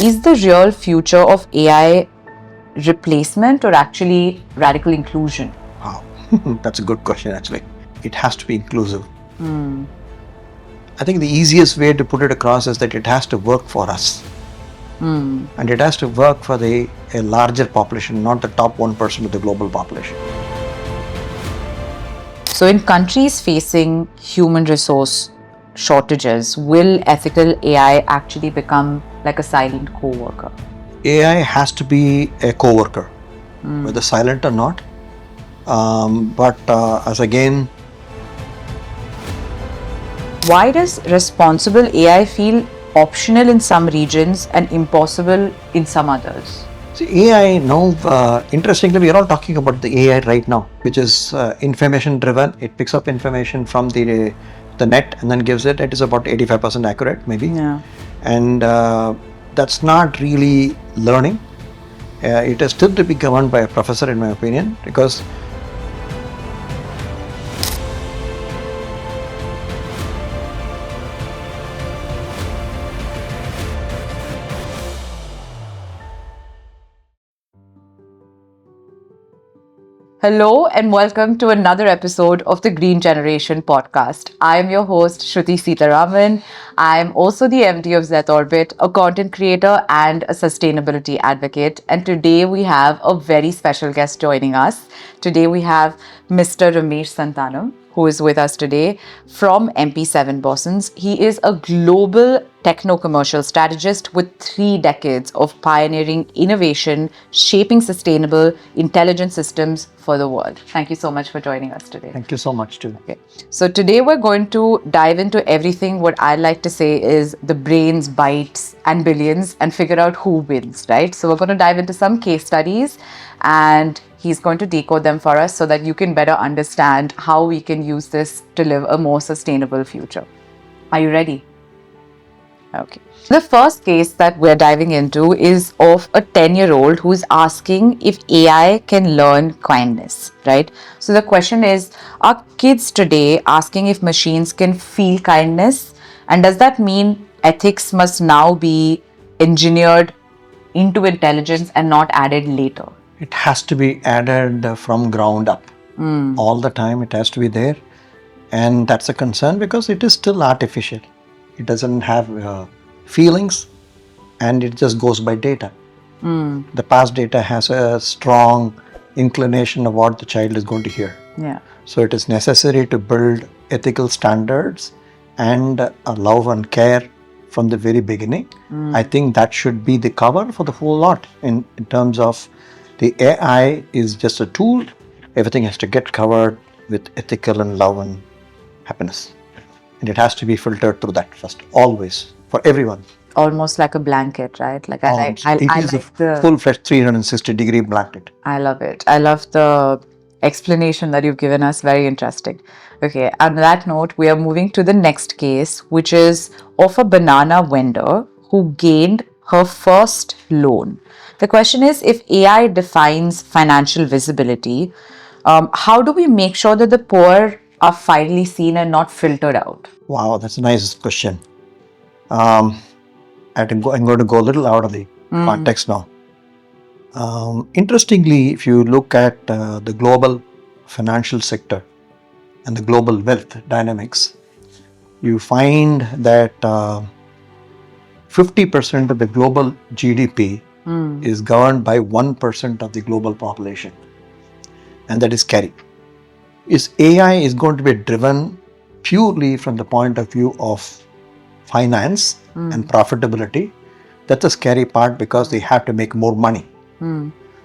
is the real future of AI replacement or actually radical inclusion? Wow, that's a good question actually. It has to be inclusive. I think the easiest way to put it across is that it has to work for us. And it has to work for a larger population, not the top 1% of the global population. So in countries facing human resource shortages, will ethical AI actually become like a silent co-worker? AI has to be a co-worker, whether silent or not. As again, why does responsible AI feel optional in some regions and impossible in some others? see, AI now, interestingly, we are all talking about the AI right now, which is information driven. It picks up information from the net and then gives it. It is about 85% accurate, maybe. Yeah. And that's not really learning. It is still to be governed by a professor, in my opinion, because Hello and welcome to another episode of the Green Generation podcast. I am your host, Shruti Seetharaman. I am also the MD of ZOrbit, a content creator and a sustainability advocate. And today we have a very special guest joining us. Today we have Mr. Ramesh Santhanam, who is with us today from MP7 Bosons. He is a global techno-commercial strategist with 3 decades of pioneering innovation, shaping sustainable intelligent systems for the world. Thank you so much for joining us today. thank you so much too. Okay. So today we're going to dive into everything. What I like to say is the brains, bytes, and billions, and figure out who wins, right? So we're going to dive into some case studies and he's going to decode them for us so that you can better understand how we can use this to live a more sustainable future. Are you ready? Okay. The first case that we're diving into is of a 10-year-old who's asking if AI can learn kindness, right? So the question is, are kids today asking if machines can feel kindness? And does that mean ethics must now be engineered into intelligence and not added later? It has to be added from ground up. All the time it has to be there. And that's a concern because it is still artificial. It doesn't have feelings and it just goes by data. The past data has a strong inclination of what the child is going to hear. Yeah. So it is necessary to build ethical standards and love and care from the very beginning. I think that should be the cover for the whole lot in terms of the AI is just a tool. Everything has to get covered with ethical and love and happiness. And it has to be filtered through that first, always, for everyone. Almost like a blanket, right? Like I It is a full-fledged 360-degree blanket. I love it. I love the explanation that you've given us. Very interesting. Okay, on that note, we are moving to the next case, which is of a banana vendor who gained her first loan. The question is, if AI defines financial visibility, how do we make sure that the poor are finally seen and not filtered out? Wow, that's a nice question. I'm going to go a little out of the context now. Interestingly, if you look at the global financial sector and the global wealth dynamics, you find that 50% of the global GDP is governed by 1% of the global population, and that is scary. AI is going to be driven purely from the point of view of finance and profitability. That's the scary part because they have to make more money.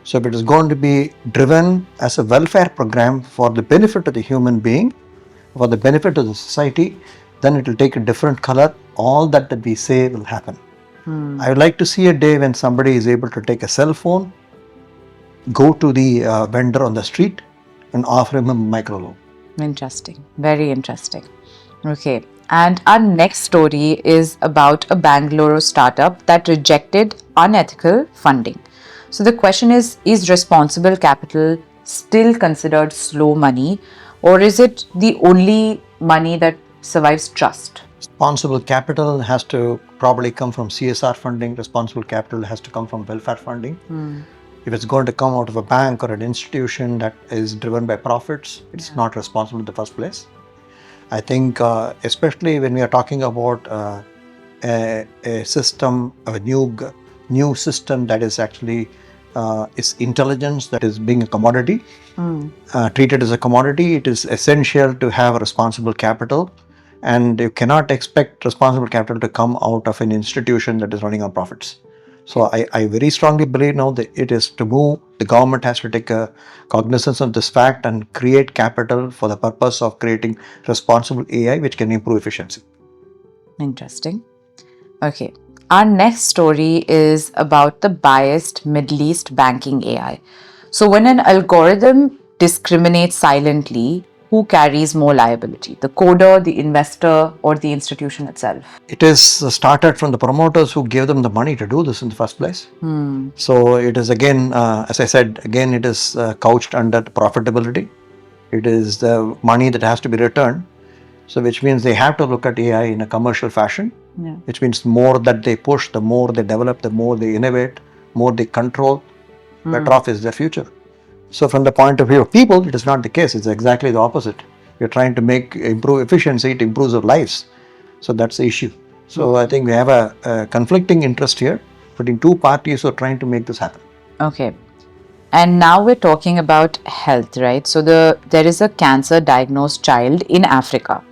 So if it is going to be driven as a welfare program for the benefit of the human being, for the benefit of the society, then it will take a different color. All that we say will happen. I would like to see a day when somebody is able to take a cell phone, go to the vendor on the street and offer him a microloan. Interesting. Very interesting. Okay. And our next story is about a Bangalore startup that rejected unethical funding. So the question is responsible capital still considered slow money, or is it the only money that survives trust? Responsible capital has to probably come from CSR funding. Responsible capital has to come from welfare funding. If it's going to come out of a bank or an institution that is driven by profits, it's not responsible in the first place. I think, especially when we are talking about a system, a new system that is actually is intelligence that is being a commodity, treated as a commodity, it is essential to have a responsible capital. And you cannot expect responsible capital to come out of an institution that is running on profits. So I very strongly believe now that it is to move, the government has to take a cognizance of this fact and create capital for the purpose of creating responsible AI which can improve efficiency. Interesting. Okay. Our next story is about the biased Middle East banking AI. So when an algorithm discriminates silently, who carries more liability? The coder, the investor, or the institution itself? It is started from the promoters who gave them the money to do this in the first place. So it is again, as I said, again, it is couched under profitability. It is the money that has to be returned. So which means they have to look at AI in a commercial fashion, which means more that they push, the more they develop, the more they innovate, more they control, better off is their future. So from the point of view of people, it is not the case. It's exactly the opposite. We're trying to improve efficiency, it improves our lives. So that's the issue. So I think we have a conflicting interest here between two parties who are trying to make this happen. Okay. And now we're talking about health, right? So there is a cancer diagnosed child in Africa.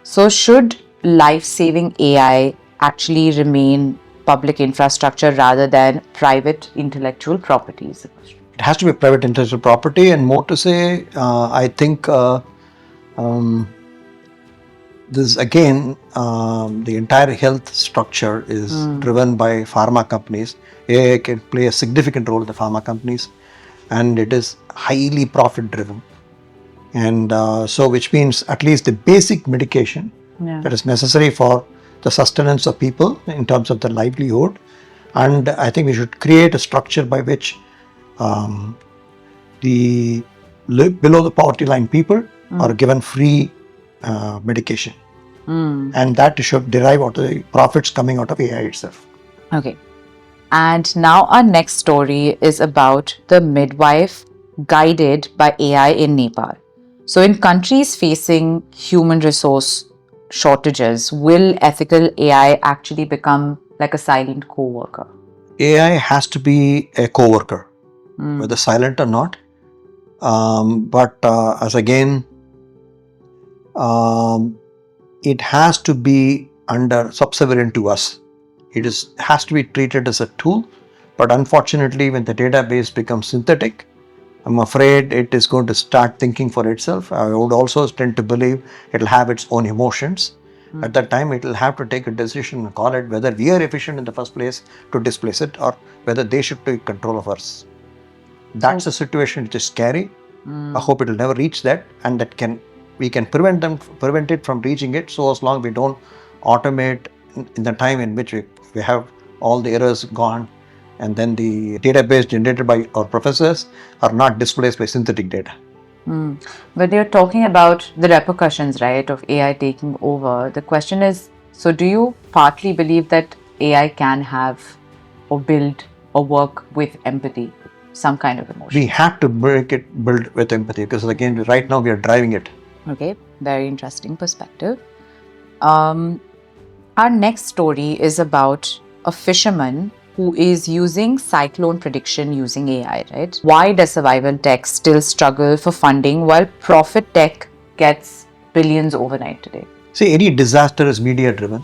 So should life-saving AI actually remain public infrastructure rather than private intellectual property? Is the question. It has to be private intellectual property, and more to say, I think this again, the entire health structure is driven by pharma companies. AI can play a significant role in the pharma companies, and it is highly profit driven. And so which means at least the basic medication that is necessary for the sustenance of people in terms of their livelihood. And I think we should create a structure by which the below the poverty line people are given free medication. And that should derive out of the profits coming out of AI itself. Okay. And now our next story is about the midwife guided by AI in Nepal. So in countries facing human resource shortages, will ethical AI actually become like a silent co-worker? AI has to be a co-worker, whether silent or not. But as again, it has to be under subservient to us. It has to be treated as a tool. But unfortunately, when the database becomes synthetic, I'm afraid it is going to start thinking for itself. I would also tend to believe it will have its own emotions. At that time, it will have to take a decision and call it whether we are efficient in the first place to displace it or whether they should take control of us. That's a situation which is scary. I hope it will never reach that, and we can prevent it from reaching it. So as long we don't automate in the time in which we have all the errors gone, and then the database generated by our professors are not displaced by synthetic data. But you're talking about the repercussions, right, of AI taking over. The question is, so do you partly believe that AI can have or build or work with empathy, some kind of emotion? We have to build with empathy, because again, right now we are driving it. Okay, very interesting perspective. Our next story is about a fisherman who is using cyclone prediction using AI, right? Why does survival tech still struggle for funding while profit tech gets billions overnight today? See, any disaster is media driven,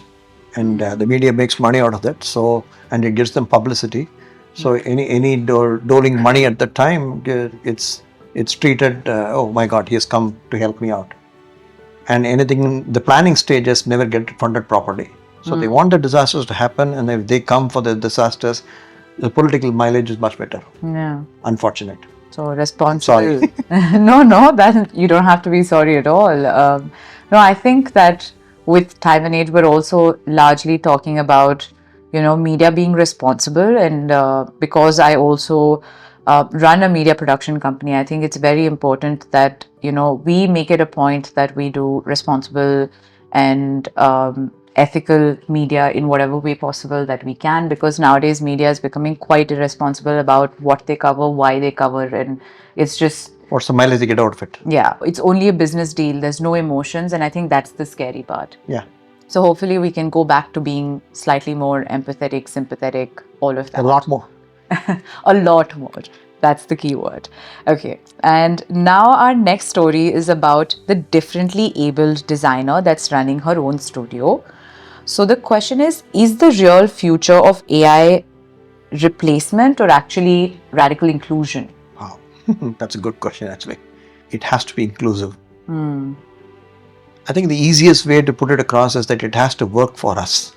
and the media makes money out of that. So, and it gives them publicity. So any doling money at the time, it's treated, oh my God, he has come to help me out. And anything in the planning stages never get funded properly. So they want the disasters to happen, and if they come for the disasters, the political mileage is much better. Yeah. Unfortunate. So responsible. Sorry. No, that you don't have to be sorry at all. No, I think that with time and age, we're also largely talking about, media being responsible. And because I also run a media production company, I think it's very important that, we make it a point that we do responsible and ethical media in whatever way possible that we can, because nowadays media is becoming quite irresponsible about what they cover, why they cover, and it's just, what's the mileage you get out of it? Yeah, it's only a business deal. There's no emotions, and I think that's the scary part. Yeah. So hopefully we can go back to being slightly more empathetic, sympathetic, all of that. A lot more. A lot more. That's the key word. Okay. And now our next story is about the differently abled designer that's running her own studio. So the question is the real future of AI replacement or actually radical inclusion? Wow. That's a good question, actually. It has to be inclusive. I think the easiest way to put it across is that it has to work for us.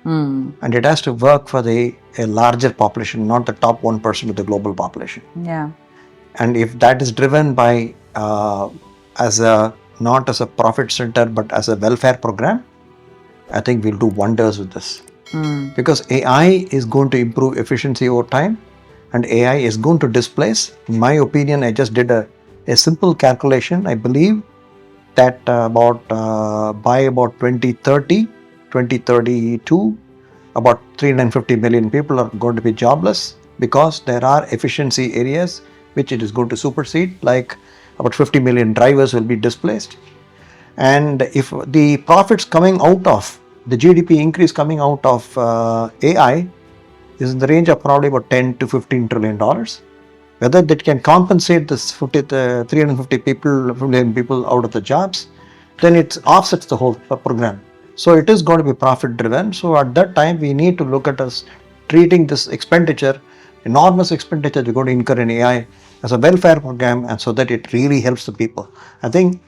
And it has to work for a larger population, not the top 1% of the global population. Yeah. And if that is driven by not as a profit center, but as a welfare program, I think we'll do wonders with this. Because AI is going to improve efficiency over time, and AI is going to displace. In my opinion, I just did a simple calculation. I believe that by about 2030, 2032, about 350 million people are going to be jobless, because there are efficiency areas which it is going to supersede, like about 50 million drivers will be displaced. And if the profits coming out of the GDP increase coming out of AI is in the range of probably about 10 to 15 trillion dollars, whether that can compensate this 350 million people out of the jobs, then it offsets the whole program. So it is going to be profit driven. So at that time, we need to look at us treating this expenditure, enormous expenditure we're going to incur in AI, as a welfare program, and so that it really helps the people. I think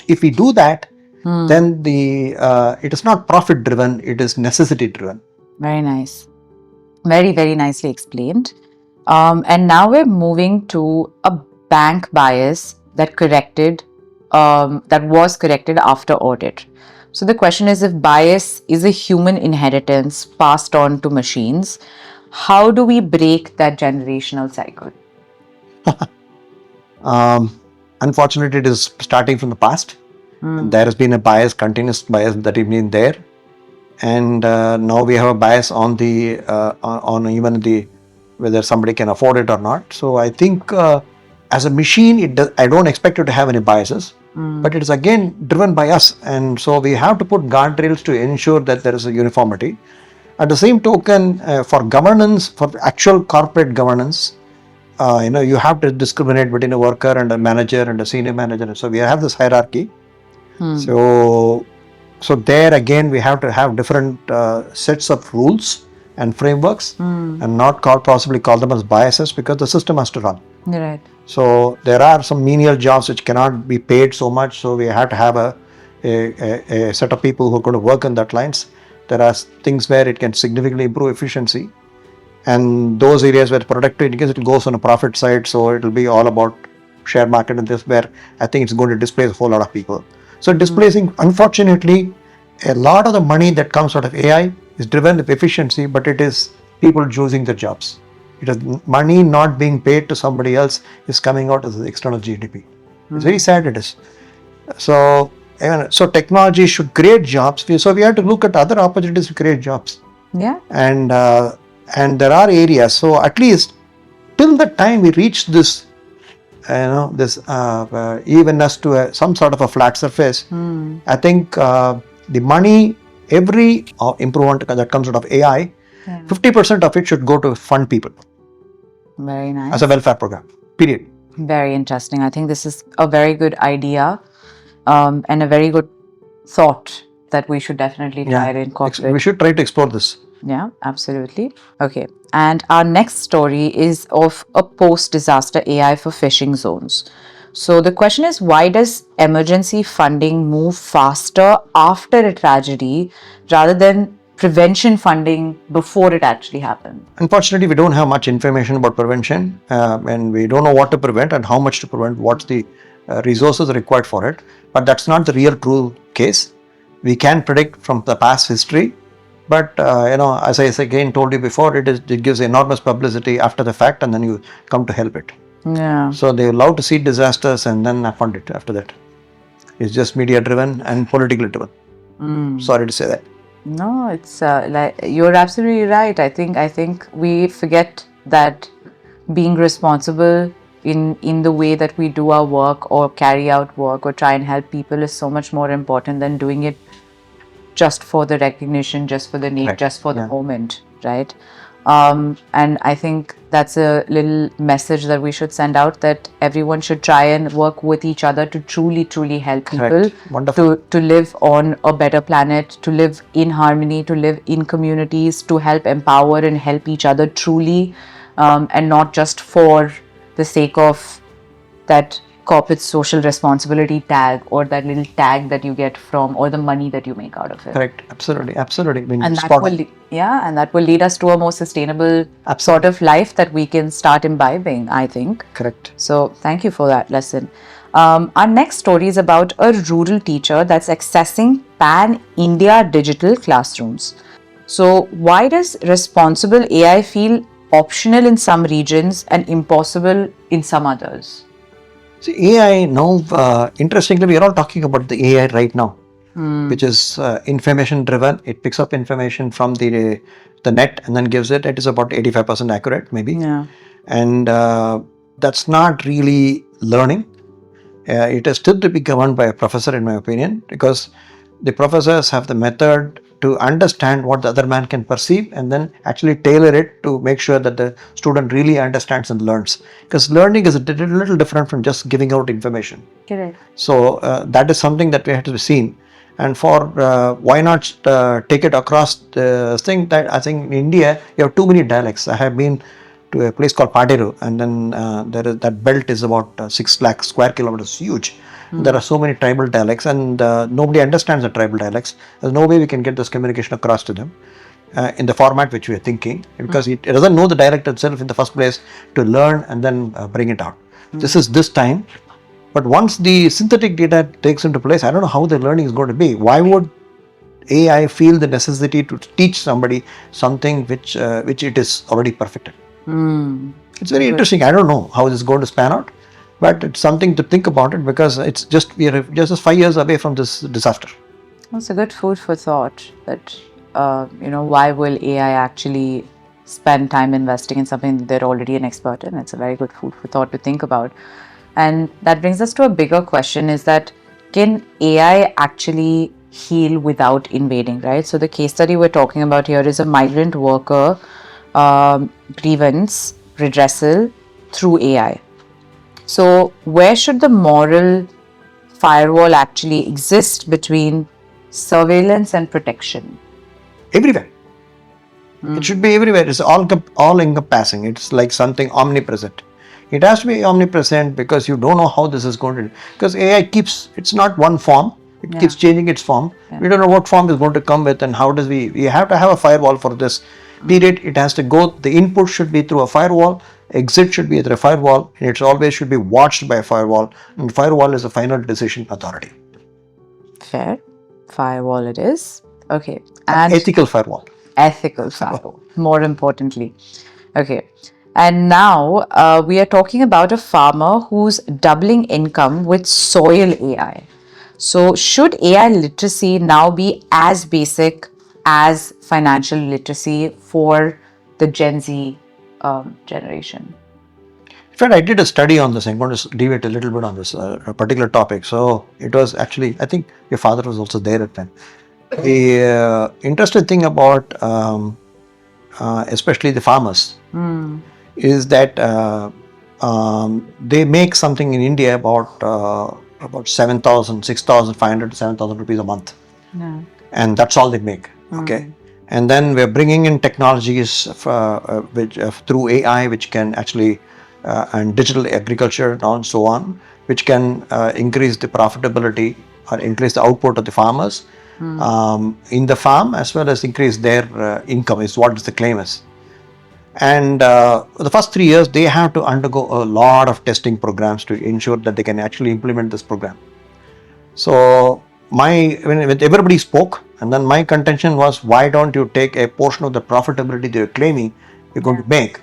if we do that, then it is not profit driven, it is necessity driven. Very nice. Very, very nicely explained. And now we're moving to a bank bias that was corrected after audit. So the question is, if bias is a human inheritance passed on to machines, how do we break that generational cycle? Unfortunately, it is starting from the past. There has been a bias, continuous bias that has been there. And now we have a bias on whether somebody can afford it or not. So I think as a machine, I don't expect it to have any biases, but it is again driven by us. And so we have to put guardrails to ensure that there is a uniformity. At the same token, for governance, for actual corporate governance, you have to discriminate between a worker and a manager and a senior manager. So we have this hierarchy. So there again, we have to have different sets of rules and frameworks, and not possibly call them as biases, because the system has to run. Right. So there are some menial jobs which cannot be paid so much. So we have to have a set of people who are going to work on that lines. There are things where it can significantly improve efficiency, and those areas where productivity, because it goes on a profit side, so it will be all about share market, and this where I think it's going to displace a whole lot of people. So displacing, unfortunately, a lot of the money that comes out of AI is driven with efficiency, but it is people choosing their jobs. It is money not being paid to somebody else is coming out as the external GDP. It's very sad it is. So technology should create jobs. So we have to look at other opportunities to create jobs. Yeah. And there are areas. So at least till the time we reach this evenness to some sort of a flat surface, I think the money, every improvement that comes out of AI, 50% of it should go to fund people. Very nice. As a welfare program, period. Very interesting. I think this is a very good idea, and a very good thought that we should definitely try to incorporate. We should try to explore this. Yeah, absolutely. Okay. And our next story is of a post-disaster AI for phishing zones. So the question is, why does emergency funding move faster after a tragedy rather than prevention funding before it actually happened? Unfortunately, we don't have much information about prevention, and we don't know what to prevent and how much to prevent, what's the resources required for it. But that's not the real true case. We can predict from the past history. But as I again told you before, it gives enormous publicity after the fact, and then you come to help it. Yeah. So they love to see disasters and then fund it after that. It's just media driven and politically driven. Sorry to say that. No, it's like you're absolutely right. I think we forget that being responsible in the way that we do our work or carry out work or try and help people is so much more important than doing it just for the recognition, just for the need, Correct. just for the Yeah. moment, right? And I think that's a little message that we should send out, that everyone should try and work with each other to truly help people Correct. Wonderful. to live on a better planet, to live in harmony, to live in communities, to help empower and help each other truly, and not just for the sake of that corporate social responsibility tag or that little tag that you get from, or the money that you make out of it. Correct. Absolutely. I mean, And that spot will, on. and that will lead us to a more sustainable sort of life that we can start imbibing, I think. Correct. So thank you for that lesson. Our next story is about a rural teacher that's accessing pan-India digital classrooms. So why does responsible AI feel optional in some regions and impossible in some others? See, AI now, interestingly, we are all talking about the AI right now, which is information driven. It picks up information from the net and then gives it. It is about 85% accurate, maybe. Yeah. And that's not really learning. It is still to be governed by a professor, in my opinion, because the professors have the method to understand what the other man can perceive and then actually tailor it to make sure that the student really understands and learns. Because learning is a little different from just giving out information. Correct. So that is something that we have to be seen. And for why not take it across the thing that I think in India you have too many dialects. I have been to a place called Paderu, and then there is that belt is about 6 lakh square kilometers, huge. There are so many tribal dialects, and nobody understands the tribal dialects. There's no way we can get this communication across to them in the format which we are thinking, because it doesn't know the dialect itself in the first place to learn and then bring it out. This is this time. But once the synthetic data takes into place, I don't know how the learning is going to be. Why would AI feel the necessity to teach somebody something which it is already perfected? It's very interesting. I don't know how this is going to span out, but it's something to think about it, because it's just we are just 5 years away from this disaster. That's a good food for thought. That why will AI actually spend time investing in something that they're already an expert in? It's a very good food for thought to think about. And that brings us to a bigger question: is that can AI actually heal without invading? Right. So the case study we're talking about here is a migrant worker grievance redressal through AI. So where should the moral firewall actually exist between surveillance and protection? Everywhere. It should be everywhere. It's all encompassing. It's like something omnipresent. It has to be omnipresent, because you don't know how this is going to. Because AI it's not one form. It keeps changing its form. We don't know what form is going to come with, and how does we have to have a firewall for this period. It has to go. The input should be through a firewall. Exit should be through a firewall, and it always should be watched by a firewall. And firewall is the final decision authority. Fair. Firewall it is. Okay. And ethical firewall. Ethical firewall, more importantly. Okay. And now we are talking about a farmer who's doubling income with soil AI. So should AI literacy now be as basic as financial literacy for the Gen Z generation? In fact, I did a study on this. I'm going to deviate a little bit on this particular topic. So it was actually, I think your father was also there at the time. The interesting thing about especially the farmers is that they make something in India about 6,500 to 7,000 rupees a month. Yeah. And that's all they make. Okay. And then we're bringing in technologies through AI, which can actually, and digital agriculture and so on, which can increase the profitability or increase the output of the farmers in the farm, as well as increase their income, is what the claim is. And the first 3 years, they have to undergo a lot of testing programs to ensure that they can actually implement this program. So when everybody spoke, and then my contention was, why don't you take a portion of the profitability they're claiming you're going to make,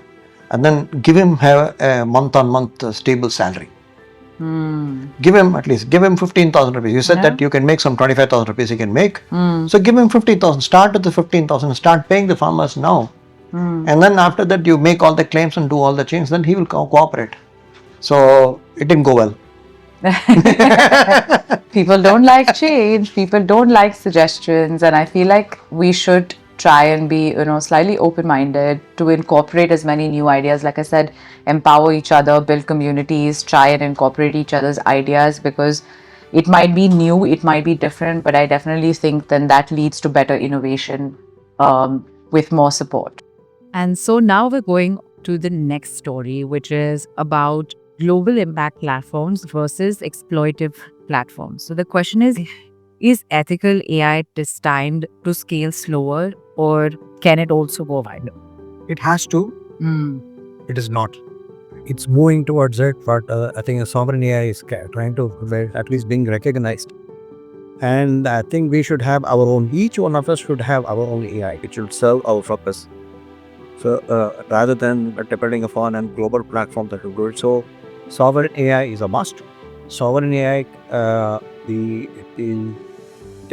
and then give him a month-on-month stable salary. Give him 15,000 rupees. You said that you can make some 25,000 rupees he can make. So give him 15,000. Start with the 15,000. Start paying the farmers now. And then after that you make all the claims and do all the change. Then he will cooperate. So it didn't go well. People don't like change. People don't like suggestions. And I feel like we should try and be, slightly open-minded to incorporate as many new ideas. Like I said, empower each other, build communities, try and incorporate each other's ideas, because it might be new, it might be different, but I definitely think then that leads to better innovation with more support. And so now we're going to the next story, which is about global impact platforms versus exploitative platforms. So the question is ethical AI destined to scale slower, or can it also go wider? It has to. It is not. It's moving towards it, but I think a sovereign AI is trying to at least being recognized. And I think we should have our own, each one of us should have our own AI. It should serve our purpose. So rather than depending upon a global platform that will do it. So sovereign AI is a must. Sovereign AI, the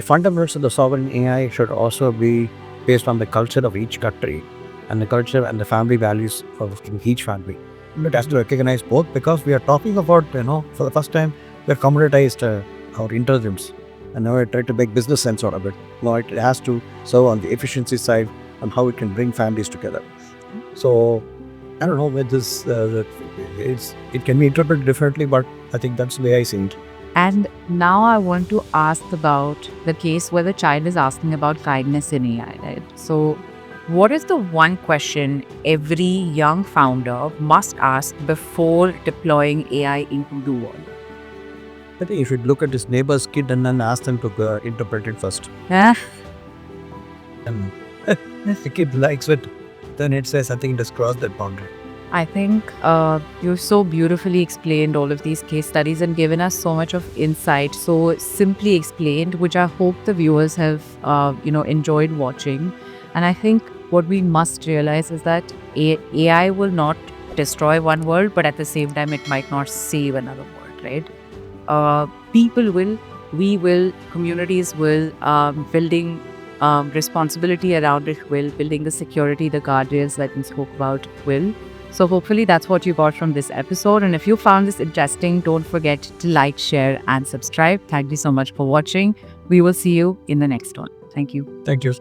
fundamentals of the sovereign AI should also be based on the culture of each country and the culture and the family values of each family. It has to recognize both, because we are talking about, for the first time, we have commoditized our intelligence, and now we're trying to make business sense out of it. Now it has to serve on the efficiency side and how it can bring families together. So I don't know whether this it can be interpreted differently, but I think that's the way I see it. And now I want to ask about the case where the child is asking about kindness in AI, right? So what is the one question every young founder must ask before deploying AI into the world? I think you should look at his neighbor's kid and then ask them to interpret it first. Yeah. And if the kid likes it, then it says, I think it has crossed that boundary. I think you've so beautifully explained all of these case studies and given us so much of insight, so simply explained, which I hope the viewers have, enjoyed watching. And I think what we must realize is that AI will not destroy one world, but at the same time, it might not save another world, right? People will, we will, communities will, building responsibility around it will, building the security, the guardrails that we spoke about will. So hopefully that's what you got from this episode. And if you found this interesting, don't forget to like, share, and subscribe. Thank you so much for watching. We will see you in the next one. Thank you. Thank you.